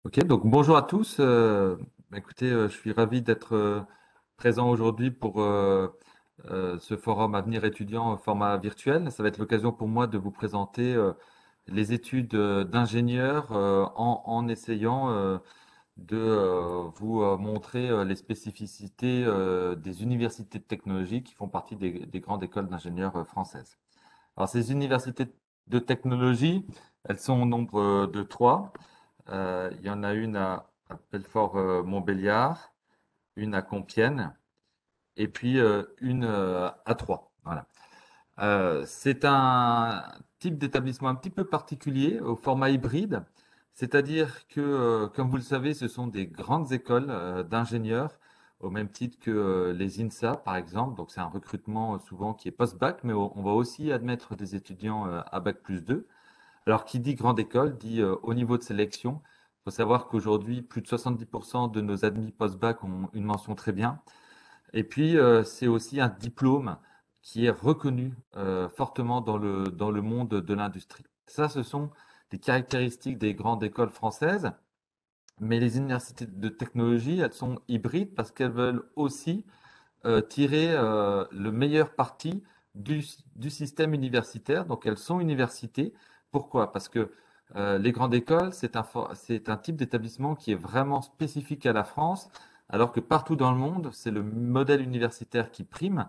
Ok, donc bonjour à tous. Écoutez, je suis ravi d'être présent aujourd'hui pour ce forum Avenir étudiant au format virtuel. Ça va être l'occasion pour moi de vous présenter les études d'ingénieur en essayant de vous montrer les spécificités des universités de technologie qui font partie des grandes écoles d'ingénieurs françaises. Alors ces universités de technologie, elles sont au nombre de trois. Il y en a une à Belfort-Montbéliard, une à Compiègne et puis une à Troyes. Voilà. C'est un type d'établissement un petit peu particulier au format hybride, c'est-à-dire que, comme vous le savez, ce sont des grandes écoles d'ingénieurs, au même titre que les INSA, par exemple. Donc c'est un recrutement souvent qui est post-bac, mais on va aussi admettre des étudiants à bac+2. Alors, qui dit grande école dit haut niveau de sélection. Il faut savoir qu'aujourd'hui, plus de 70% de nos admis post-bac ont une mention très bien. Et puis, c'est aussi un diplôme qui est reconnu fortement dans le monde de l'industrie. Ça, ce sont des caractéristiques des grandes écoles françaises. Mais les universités de technologie, elles sont hybrides parce qu'elles veulent aussi tirer le meilleur parti du, du système universitaire. Donc elles sont universités. Pourquoi? Parce que les grandes écoles, c'est un type d'établissement qui est vraiment spécifique à la France, alors que partout dans le monde, c'est le modèle universitaire qui prime.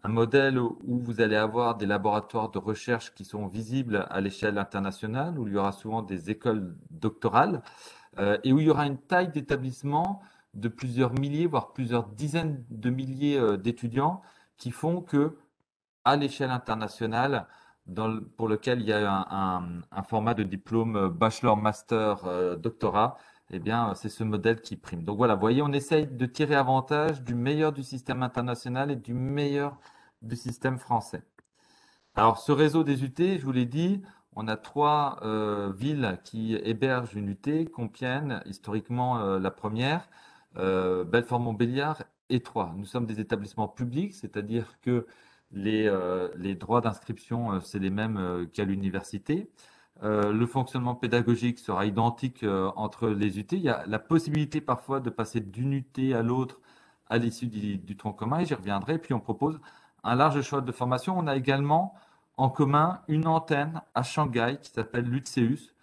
Un modèle où vous allez avoir des laboratoires de recherche qui sont visibles à l'échelle internationale, où il y aura souvent des écoles doctorales et où il y aura une taille d'établissement de plusieurs milliers, voire plusieurs dizaines de milliers d'étudiants qui font que, à l'échelle internationale, pour lequel il y a un format de diplôme bachelor, master, doctorat, eh bien, c'est ce modèle qui prime. Donc voilà, vous voyez, on essaye de tirer avantage du meilleur du système international et du meilleur du système français. Alors, ce réseau des UT, je vous l'ai dit, on a trois villes qui hébergent une UT, Compiègne, historiquement la première, Belfort-Montbéliard et Troyes. Nous sommes des établissements publics, c'est-à-dire que les droits d'inscription, c'est les mêmes qu'à l'université. Le fonctionnement pédagogique sera identique entre les UT. Il y a la possibilité parfois de passer d'une UT à l'autre à l'issue du tronc commun, et j'y reviendrai. Puis on propose un large choix de formation. On a également en commun une antenne à Shanghai qui s'appelle l'UTSEUS,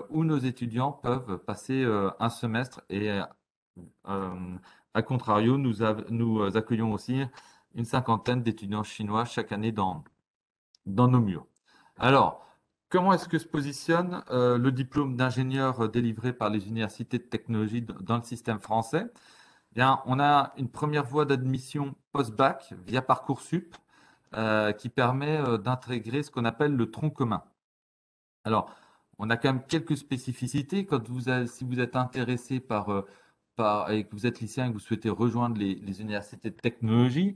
où nos étudiants peuvent passer un semestre et à contrario, nous accueillons aussi une cinquantaine d'étudiants chinois chaque année dans nos murs. Alors, comment est-ce que se positionne le diplôme d'ingénieur délivré par les universités de technologie dans le système français? Bien, on a une première voie d'admission post-bac via Parcoursup qui permet d'intégrer ce qu'on appelle le tronc commun. Alors, on a quand même quelques spécificités. Si vous êtes intéressé et que vous êtes lycéen et que vous souhaitez rejoindre les universités de technologie,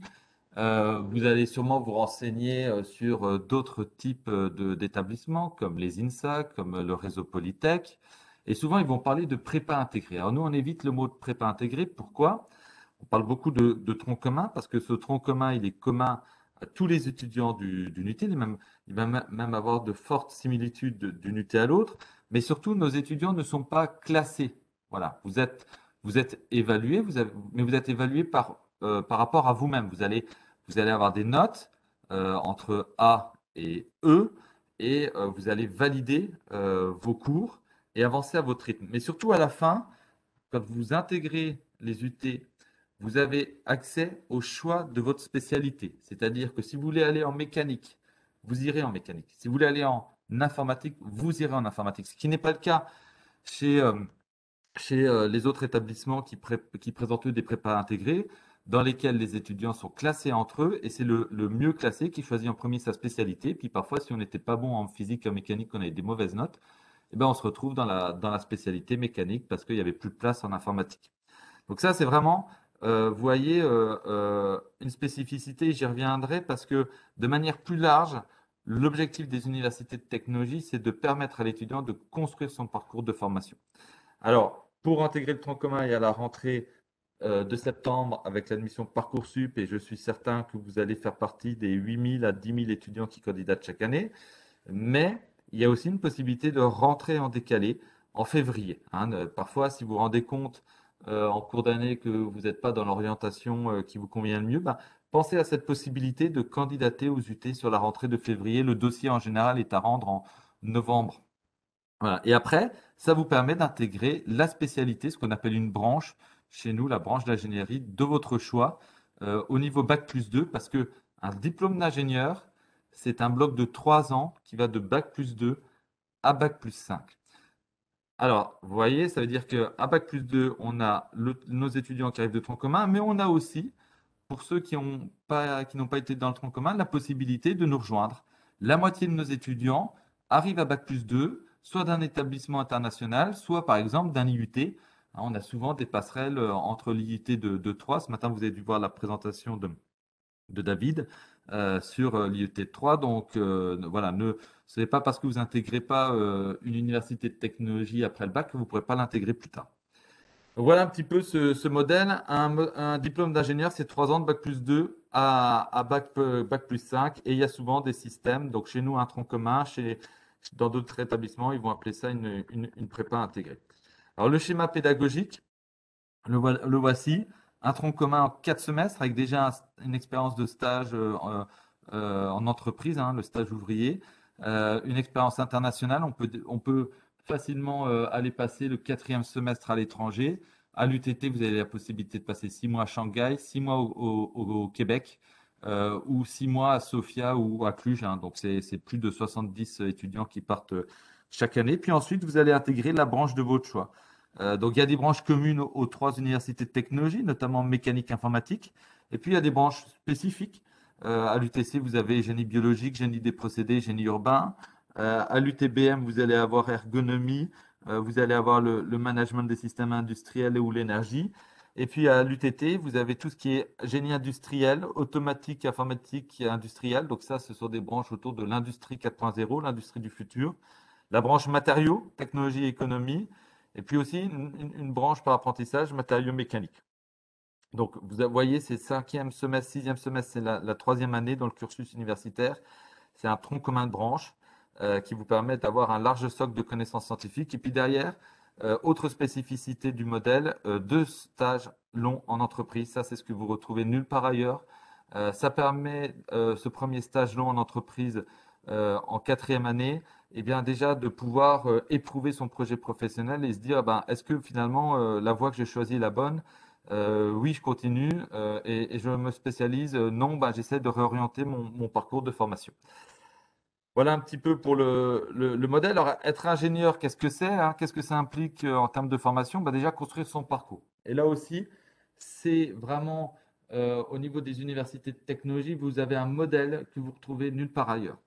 vous allez sûrement vous renseigner sur d'autres types d'établissements comme les INSA, comme le réseau Polytech. Et souvent, ils vont parler de prépa intégrée. Alors nous, on évite le mot de prépa intégrée. Pourquoi? On parle beaucoup de tronc commun parce que ce tronc commun, il est commun à tous les étudiants d'une UT. Il va même avoir de fortes similitudes d'une UT à l'autre. Mais surtout, nos étudiants ne sont pas classés. Voilà, vous êtes évalué, mais vous êtes évalué par rapport à vous-même. Vous allez avoir des notes entre A et E et vous allez valider vos cours et avancer à votre rythme. Mais surtout à la fin, quand vous intégrez les UT, vous avez accès au choix de votre spécialité. C'est-à-dire que si vous voulez aller en mécanique, vous irez en mécanique. Si vous voulez aller en informatique, vous irez en informatique. Ce qui n'est pas le cas chez, les autres établissements qui présentent eux des prépas intégrés, dans lesquels les étudiants sont classés entre eux, et c'est le mieux classé qui choisit en premier sa spécialité. Puis parfois, si on n'était pas bon en physique, en mécanique, on avait des mauvaises notes, eh ben, on se retrouve dans la spécialité mécanique parce qu'il n'y avait plus de place en informatique. Donc ça, c'est vraiment, vous voyez, une spécificité, j'y reviendrai parce que de manière plus large, l'objectif des universités de technologie, c'est de permettre à l'étudiant de construire son parcours de formation. Alors, pour intégrer le tronc commun et à la rentrée de septembre avec l'admission Parcoursup, et je suis certain que vous allez faire partie des 8 000 à 10 000 étudiants qui candidatent chaque année, mais il y a aussi une possibilité de rentrer en décalé en février, hein. Parfois, si vous vous rendez compte en cours d'année que vous n'êtes pas dans l'orientation qui vous convient le mieux, bah, pensez à cette possibilité de candidater aux UT sur la rentrée de février. Le dossier en général est à rendre en novembre. Voilà. Et après, ça vous permet d'intégrer la spécialité, ce qu'on appelle une branche, chez nous, la branche d'ingénierie de votre choix, au niveau Bac+2, parce que un diplôme d'ingénieur, c'est un bloc de 3 ans qui va de Bac+2 à Bac+5. Alors, vous voyez, ça veut dire qu'à Bac+2, on a nos étudiants qui arrivent de tronc commun, mais on a aussi, pour ceux qui n'ont pas été dans le tronc commun, la possibilité de nous rejoindre. La moitié de nos étudiants arrivent à Bac+2, soit d'un établissement international, soit par exemple d'un IUT. On a souvent des passerelles entre l'IUT de Troyes. Ce matin, vous avez dû voir la présentation de David sur l'IUT de Troyes. Donc voilà, ce n'est pas parce que vous intégrez pas une université de technologie après le bac que vous ne pourrez pas l'intégrer plus tard. Voilà un petit peu ce modèle. Un diplôme d'ingénieur, c'est 3 ans de Bac+2 à Bac+5. Et il y a souvent des systèmes. Donc chez nous, un tronc commun. Dans d'autres établissements, ils vont appeler ça une prépa intégrée. Alors le schéma pédagogique, le voici. Un tronc commun en 4 semestres avec déjà une expérience de stage en entreprise, hein, le stage ouvrier. Une expérience internationale. On peut facilement aller passer le 4e semestre à l'étranger. À l'UTT, vous avez la possibilité de passer 6 mois à Shanghai, 6 mois au Québec ou 6 mois à Sofia ou à Cluj, hein. Donc, c'est plus de 70 étudiants qui partent chaque année. Puis ensuite, vous allez intégrer la branche de votre choix. Donc, il y a des branches communes aux 3 universités de technologie, notamment mécanique informatique. Et puis, il y a des branches spécifiques. À l'UTC, vous avez génie biologique, génie des procédés, génie urbain. À l'UTBM, vous allez avoir ergonomie, vous allez avoir le management des systèmes industriels ou l'énergie. Et puis à l'UTT, vous avez tout ce qui est génie industriel, automatique, informatique et industriel. Donc ça, ce sont des branches autour de l'industrie 4.0, l'industrie du futur. La branche matériaux, technologie et économie. Et puis aussi une branche par apprentissage, matériaux mécaniques. Donc, vous voyez, c'est 5e semestre, 6e semestre, c'est la 3e année dans le cursus universitaire. C'est un tronc commun de branches qui vous permet d'avoir un large socle de connaissances scientifiques. Et puis derrière, autre spécificité du modèle, 2 stages longs en entreprise. Ça, c'est ce que vous retrouvez nulle part ailleurs. Ça permet, ce premier stage long en entreprise en 4e année, eh bien déjà de pouvoir éprouver son projet professionnel et se dire, ben, est-ce que finalement la voie que j'ai choisie est la bonne? Oui, je continue et je me spécialise. Non, ben, j'essaie de réorienter mon parcours de formation. Voilà un petit peu pour le modèle. Alors, être ingénieur, qu'est-ce que c'est, hein? Qu'est-ce que ça implique en termes de formation? Bah, déjà, construire son parcours. Et là aussi, c'est vraiment au niveau des universités de technologie, vous avez un modèle que vous retrouvez nulle part ailleurs.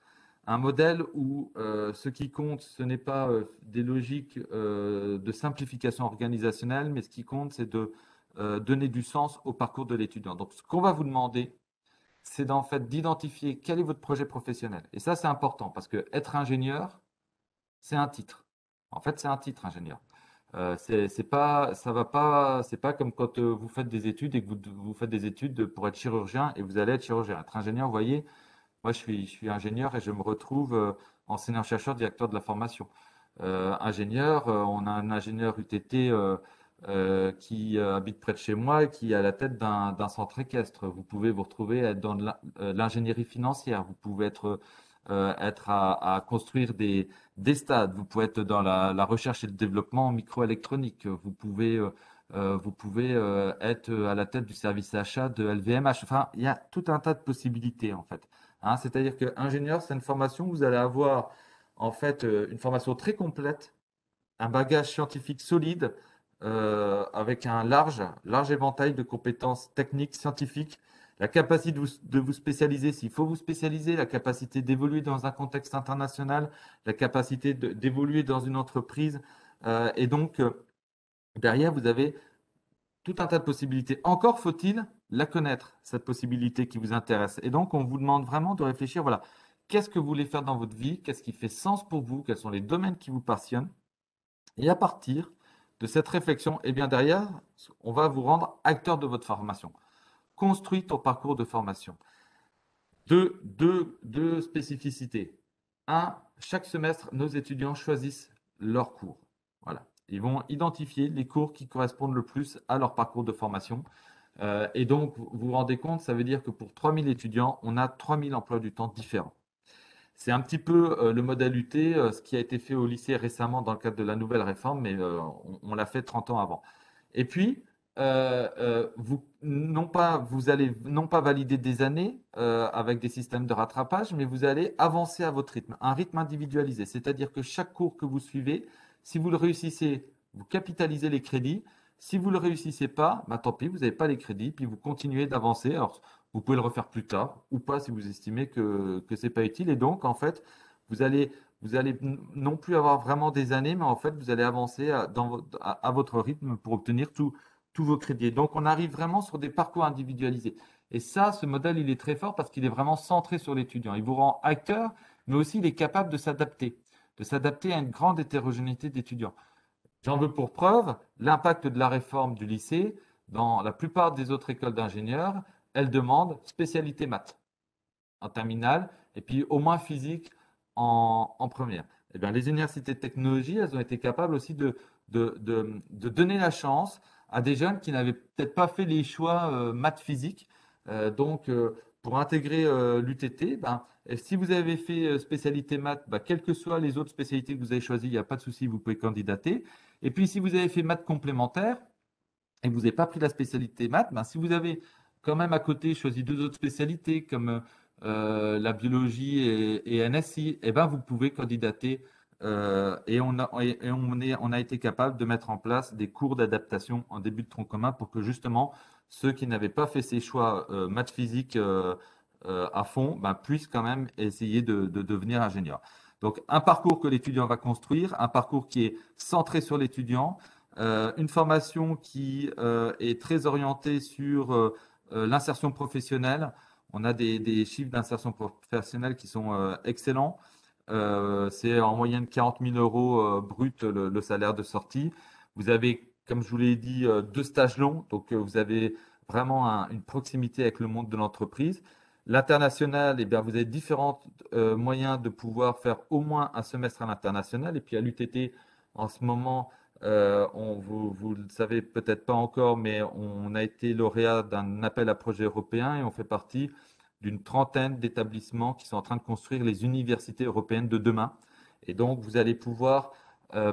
Un modèle où ce qui compte, ce n'est pas des logiques de simplification organisationnelle, mais ce qui compte, c'est de donner du sens au parcours de l'étudiant. Donc, ce qu'on va vous demander, c'est en fait d'identifier quel est votre projet professionnel. Et ça, c'est important parce que être ingénieur, c'est un titre. En fait, c'est un titre ingénieur. C'est pas, ça va pas, c'est pas comme quand vous faites des études et que vous faites des études pour être chirurgien et vous allez être chirurgien. Être ingénieur, vous voyez, moi je suis ingénieur et je me retrouve enseignant-chercheur, directeur de la formation. Ingénieur, on a un ingénieur UTT qui habite près de chez moi et qui est à la tête d'un centre équestre. Vous pouvez vous retrouver être dans de l'ingénierie financière. Vous pouvez être à construire des stades. Vous pouvez être dans la recherche et le développement en microélectronique. Vous pouvez être à la tête du service achat de LVMH. Enfin, il y a tout un tas de possibilités en fait. Hein, c'est-à-dire que ingénieur, c'est une formation où vous allez avoir en fait une formation très complète, un bagage scientifique solide, avec un large éventail de compétences techniques, scientifiques, la capacité de vous spécialiser s'il faut vous spécialiser, la capacité d'évoluer dans un contexte international, la capacité d'évoluer dans une entreprise. Et donc, derrière, vous avez tout un tas de possibilités. Encore faut-il la connaître, cette possibilité qui vous intéresse. Et donc, on vous demande vraiment de réfléchir, voilà, qu'est-ce que vous voulez faire dans votre vie? Qu'est-ce qui fait sens pour vous? Quels sont les domaines qui vous passionnent? Et à partir de cette réflexion, eh bien derrière, on va vous rendre acteur de votre formation. Construis ton parcours de formation. Deux spécificités. Un, chaque semestre, nos étudiants choisissent leur cours. Voilà. Ils vont identifier les cours qui correspondent le plus à leur parcours de formation. Et donc, vous vous rendez compte, ça veut dire que pour 3000 étudiants, on a 3000 emplois du temps différents. C'est un petit peu le modèle UT, ce qui a été fait au lycée récemment dans le cadre de la nouvelle réforme, mais on l'a fait 30 ans avant. Et puis, vous allez non pas valider des années avec des systèmes de rattrapage, mais vous allez avancer à votre rythme, un rythme individualisé. C'est-à-dire que chaque cours que vous suivez, si vous le réussissez, vous capitalisez les crédits. Si vous ne le réussissez pas, bah, tant pis, vous n'avez pas les crédits, puis vous continuez d'avancer. Alors, vous pouvez le refaire plus tard ou pas si vous estimez que ce n'est pas utile. Et donc, en fait, vous allez, vous allez non plus avoir vraiment des années, mais en fait, vous allez avancer à votre rythme pour obtenir tous vos crédits. Donc, on arrive vraiment sur des parcours individualisés. Et ça, ce modèle, il est très fort parce qu'il est vraiment centré sur l'étudiant. Il vous rend acteur, mais aussi il est capable de s'adapter à une grande hétérogénéité d'étudiants. J'en veux pour preuve l'impact de la réforme du lycée. Dans la plupart des autres écoles d'ingénieurs, elles demandent spécialité maths en terminale et puis au moins physique en première. Eh bien, les universités de technologie, elles ont été capables aussi de donner la chance à des jeunes qui n'avaient peut-être pas fait les choix maths physique. Pour intégrer l'UTT, ben, et si vous avez fait spécialité maths, ben, quelles que soient les autres spécialités que vous avez choisies, il n'y a pas de souci, vous pouvez candidater. Et puis, si vous avez fait maths complémentaires, et que vous n'avez pas pris la spécialité maths, ben, si vous avez quand même à côté choisi deux autres spécialités comme la biologie et NSI, eh ben, vous pouvez candidater on a été capable de mettre en place des cours d'adaptation en début de tronc commun pour que justement ceux qui n'avaient pas fait ces choix maths physique à fond ben, puissent quand même essayer de devenir ingénieur. Donc un parcours que l'étudiant va construire, un parcours qui est centré sur l'étudiant, une formation qui est très orientée sur l'insertion professionnelle. On a des chiffres d'insertion professionnelle qui sont excellents. C'est en moyenne 40 000 euros brut le salaire de sortie. Vous avez, comme je vous l'ai dit, deux stages longs, donc vous avez vraiment une proximité avec le monde de l'entreprise. L'international, eh bien, vous avez différents moyens de pouvoir faire au moins un semestre à l'international. Et puis à l'UTT, en ce moment, vous le savez peut-être pas encore, mais on a été lauréat d'un appel à projet européen et on fait partie d'une trentaine d'établissements qui sont en train de construire les universités européennes de demain. Et donc, vous allez pouvoir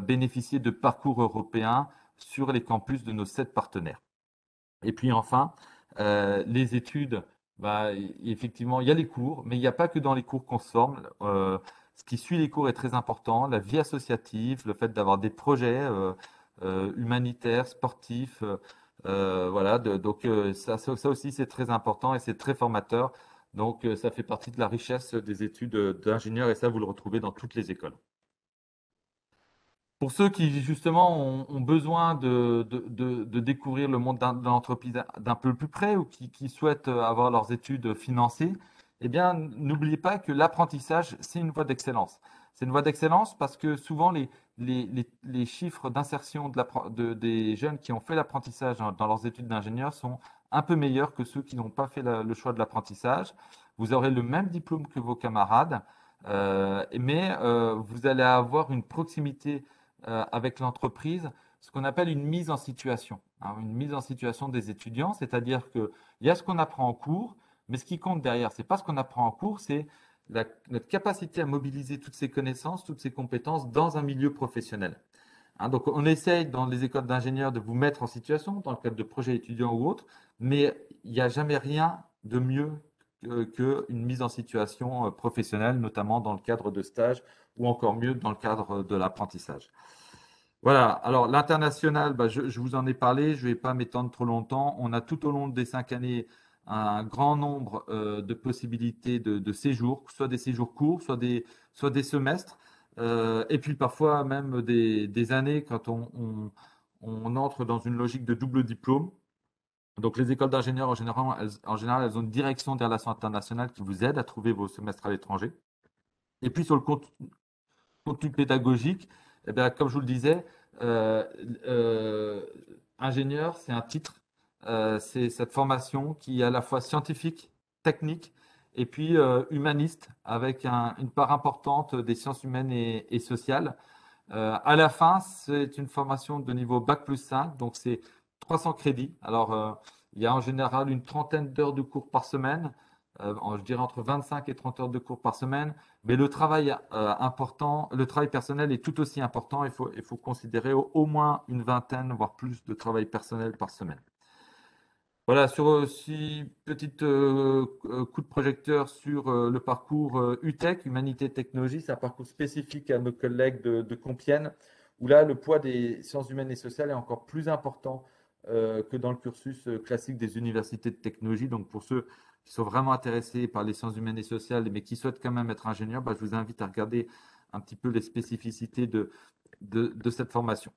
bénéficier de parcours européens sur les campus de nos 7 partenaires. Et puis enfin, les études, bah, effectivement, il y a les cours, mais il n'y a pas que dans les cours qu'on se forme. Ce qui suit les cours est très important, la vie associative, le fait d'avoir des projets humanitaires, sportifs. Voilà, donc ça aussi c'est très important et c'est très formateur. Donc ça fait partie de la richesse des études d'ingénieur et ça vous le retrouvez dans toutes les écoles. Pour ceux qui justement ont besoin de découvrir le monde de l'entreprise d'un peu plus près ou qui souhaitent avoir leurs études financées, eh bien, n'oubliez pas que l'apprentissage, c'est une voie d'excellence. C'est une voie d'excellence parce que souvent les chiffres d'insertion des jeunes qui ont fait l'apprentissage dans leurs études d'ingénieur sont un peu meilleurs que ceux qui n'ont pas fait le choix de l'apprentissage. Vous aurez le même diplôme que vos camarades, mais vous allez avoir une proximité avec l'entreprise ce qu'on appelle une mise en situation. Hein, une mise en situation des étudiants, c'est-à-dire qu'il y a ce qu'on apprend en cours, mais ce qui compte derrière, ce n'est pas ce qu'on apprend en cours, c'est notre capacité à mobiliser toutes ces connaissances, toutes ces compétences dans un milieu professionnel. Hein, donc on essaye dans les écoles d'ingénieurs de vous mettre en situation, dans le cadre de projets étudiants ou autres, mais il n'y a jamais rien de mieux qu'une mise en situation professionnelle, notamment dans le cadre de stages ou encore mieux dans le cadre de l'apprentissage. Voilà, alors l'international, bah, je vous en ai parlé, je ne vais pas m'étendre trop longtemps. On a tout au long des 5 années un grand nombre de possibilités de séjours, soit des séjours courts, soit des semestres, et puis parfois même des années quand on entre dans une logique de double diplôme. Donc les écoles d'ingénieurs, en général, elles ont une direction des relations internationales qui vous aide à trouver vos semestres à l'étranger. Et puis sur le contenu pédagogique, eh bien, comme je vous le disais, euh, euh, ingénieur, c'est un titre, c'est cette formation qui est à la fois scientifique, technique et puis humaniste, avec une part importante des sciences humaines et sociales. À la fin, c'est une formation de niveau Bac+5, donc c'est 300 crédits. Alors, il y a en général une trentaine d'heures de cours par semaine, je dirais entre 25 et 30 heures de cours par semaine, mais le travail important, le travail personnel est tout aussi important. Il faut considérer au moins une vingtaine, voire plus de travail personnel par semaine. Voilà, sur aussi petite coup de projecteur sur le parcours UTech, Humanité et Technologie. C'est un parcours spécifique à nos collègues de Compiègne, où là, le poids des sciences humaines et sociales est encore plus important que dans le cursus classique des universités de technologie. Donc, pour ceux qui sont vraiment intéressés par les sciences humaines et sociales, mais qui souhaitent quand même être ingénieurs, bah, je vous invite à regarder un petit peu les spécificités de cette formation.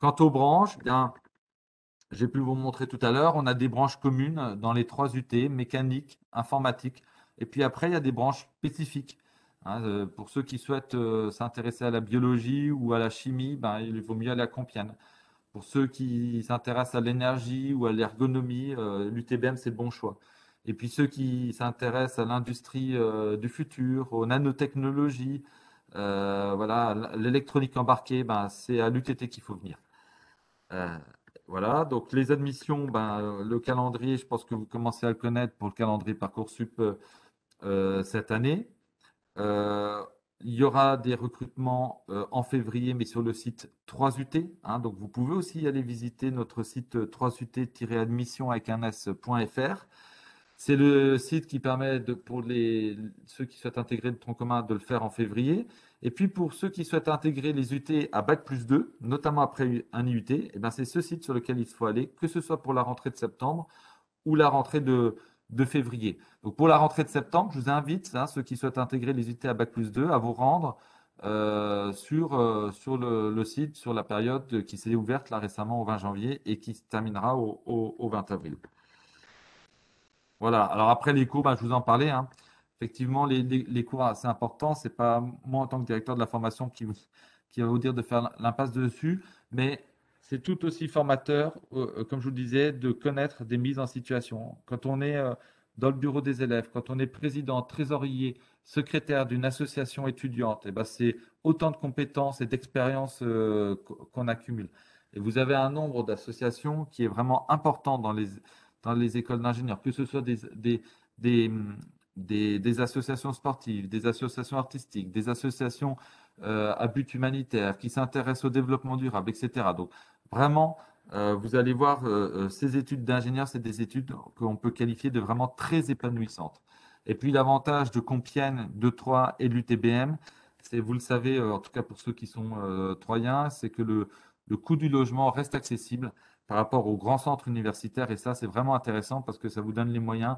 Quant aux branches, bien, j'ai pu vous montrer tout à l'heure, on a des branches communes dans les trois UT, mécanique, informatique, et puis après, il y a des branches spécifiques. Hein, pour ceux qui souhaitent s'intéresser à la biologie ou à la chimie, ben, il vaut mieux aller à Compiègne. Pour ceux qui s'intéressent à l'énergie ou à l'ergonomie, l'UTBM, c'est le bon choix. Et puis ceux qui s'intéressent à l'industrie du futur, aux nanotechnologies, voilà, l'électronique embarquée, ben, c'est à l'UTT qu'il faut venir. Euh, voilà, donc les admissions, ben, le calendrier, je pense que vous commencez à le connaître pour le calendrier Parcoursup cette année. Euh, il y aura des recrutements en février, mais sur le site 3UT. Hein, donc vous pouvez aussi aller visiter notre site 3UT-admission avec un s.fr. C'est le site qui permet pour ceux qui souhaitent intégrer le tronc commun de le faire en février. Et puis pour ceux qui souhaitent intégrer les UT à Bac+2, notamment après un IUT, eh ben c'est ce site sur lequel il faut aller, que ce soit pour la rentrée de septembre ou la rentrée de février. Donc pour la rentrée de septembre, je vous invite, hein, ceux qui souhaitent intégrer les UT à Bac+2, à vous rendre sur le site, sur la période qui s'est ouverte là récemment au 20 janvier et qui se terminera au 20 avril. Voilà. Alors après les cours, ben, je vous en parlais, hein. Effectivement, les cours, c'est important. C'est pas moi en tant que directeur de la formation qui va vous dire de faire l'impasse dessus, mais c'est tout aussi formateur, comme je vous le disais, de connaître des mises en situation. Quand on est dans le bureau des élèves, quand on est président, trésorier, secrétaire d'une association étudiante, et ben c'est autant de compétences et d'expériences qu'on accumule. Et vous avez un nombre d'associations qui est vraiment important dans les écoles d'ingénieurs, que ce soit des, des associations sportives, des associations artistiques, des associations à but humanitaire, qui s'intéressent au développement durable, etc. Donc, vraiment, vous allez voir, ces études d'ingénieur, c'est des études qu'on peut qualifier de vraiment très épanouissantes. Et puis, l'avantage de Compiègne, de Troyes et de l'UTBM, c'est, vous le savez, en tout cas pour ceux qui sont troyens, c'est que le coût du logement reste accessible par rapport aux grands centres universitaires. Et ça, c'est vraiment intéressant parce que ça vous donne les moyens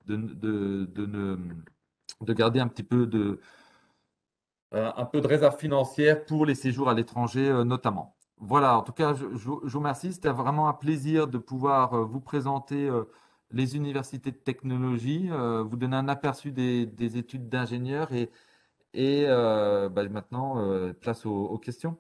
de garder un peu de réserve financière pour les séjours à l'étranger notamment. Voilà, en tout cas, je vous remercie. C'était vraiment un plaisir de pouvoir vous présenter les universités de technologie, vous donner un aperçu des études d'ingénieurs et bah, maintenant, place aux questions.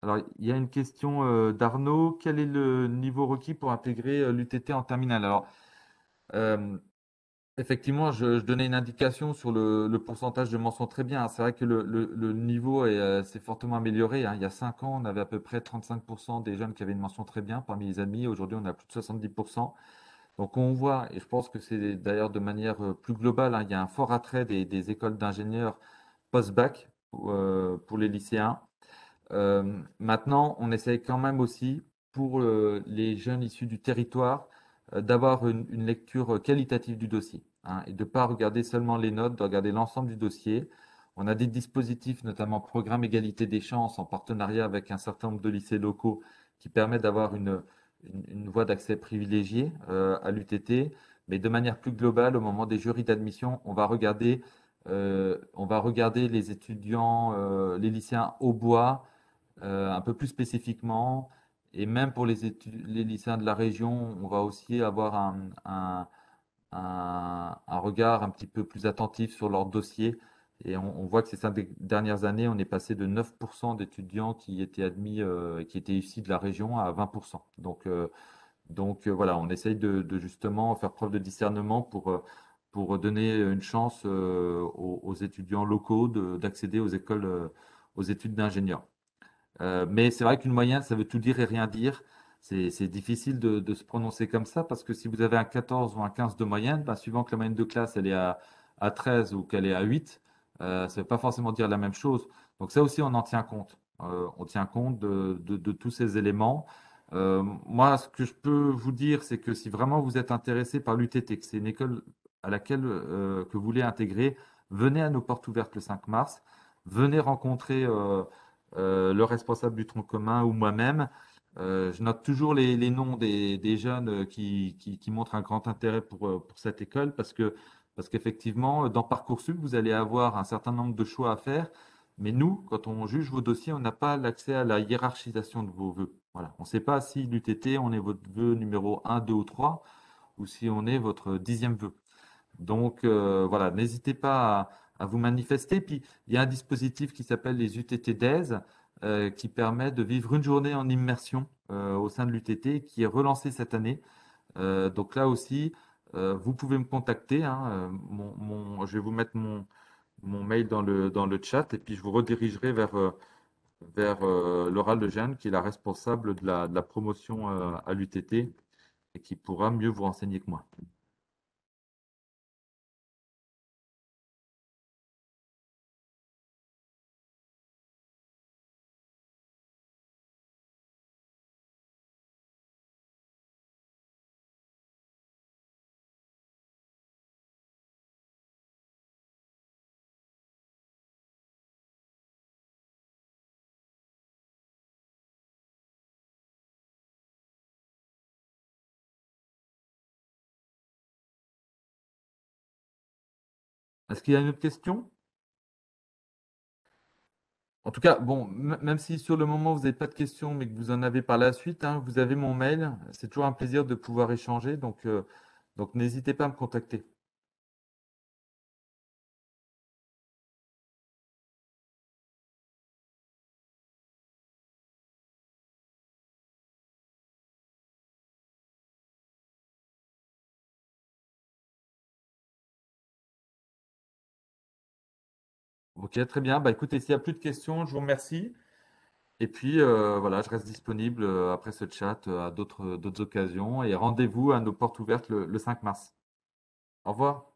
Alors, il y a une question d'Arnaud. Quel est le niveau requis pour intégrer l'UTT en terminale? Alors, euh, effectivement, je donnais une indication sur le pourcentage de mentions très bien. C'est vrai que le niveau s'est fortement amélioré, hein. Il y a 5 ans, on avait à peu près 35% des jeunes qui avaient une mention très bien parmi les admis. Aujourd'hui, on a plus de 70%. Donc, on voit, et je pense que c'est d'ailleurs de manière plus globale, hein, il y a un fort attrait des écoles d'ingénieurs post-bac pour les lycéens. Maintenant, on essaye quand même aussi, pour les jeunes issus du territoire, d'avoir une lecture qualitative du dossier, hein, et de ne pas regarder seulement les notes, de regarder l'ensemble du dossier. On a des dispositifs, notamment Programme Égalité des chances, en partenariat avec un certain nombre de lycées locaux, qui permettent d'avoir une voie d'accès privilégiée à l'UTT. Mais de manière plus globale, au moment des jurys d'admission, on va regarder les étudiants, les lycéens au bois, un peu plus spécifiquement. Et même pour les lycéens de la région, on va aussi avoir un regard un petit peu plus attentif sur leur dossier. Et on voit que ces 5 dernières années, on est passé de 9% d'étudiants qui étaient admis, qui étaient issus de la région à 20%. Voilà, on essaye de justement faire preuve de discernement pour donner une chance aux étudiants locaux d'accéder aux écoles, aux études d'ingénieurs. Mais c'est vrai qu'une moyenne, ça veut tout dire et rien dire. C'est difficile de se prononcer comme ça parce que si vous avez un 14 ou un 15 de moyenne, bah, suivant que la moyenne de classe elle est à 13 ou qu'elle est à 8, ça ne veut pas forcément dire la même chose. Donc ça aussi, on en tient compte. On tient compte de tous ces éléments. Moi, ce que je peux vous dire, c'est que si vraiment vous êtes intéressé par l'UTT, que c'est une école à laquelle que vous voulez intégrer, venez à nos portes ouvertes le 5 mars. Venez rencontrer le responsable du tronc commun ou moi-même. Je note toujours les noms des jeunes qui montrent un grand intérêt pour cette école parce qu'effectivement, dans Parcoursup, vous allez avoir un certain nombre de choix à faire. Mais nous, quand on juge vos dossiers, on n'a pas l'accès à la hiérarchisation de vos vœux. Voilà. On ne sait pas si l'UTT, on est votre vœu numéro un, 2 ou 3, ou si on est votre 10e vœu. Donc voilà, n'hésitez pas à vous manifester. Puis il y a un dispositif qui s'appelle les UTT Days qui permet de vivre une journée en immersion au sein de l'UTT qui est relancé cette année. Donc là aussi, vous pouvez me contacter, hein, je vais vous mettre mon mail dans le chat et puis je vous redirigerai vers Laura Lejeune qui est la responsable de la promotion à l'UTT et qui pourra mieux vous renseigner que moi. Est-ce qu'il y a une autre question? En tout cas, bon, même si sur le moment vous n'avez pas de questions, mais que vous en avez par la suite, hein, vous avez mon mail. C'est toujours un plaisir de pouvoir échanger, donc n'hésitez pas à me contacter. Ok, très bien. Bah, écoutez, s'il n'y a plus de questions, je vous remercie. Et puis, voilà, je reste disponible après ce chat à d'autres occasions. Et rendez-vous à nos portes ouvertes le 5 mars. Au revoir.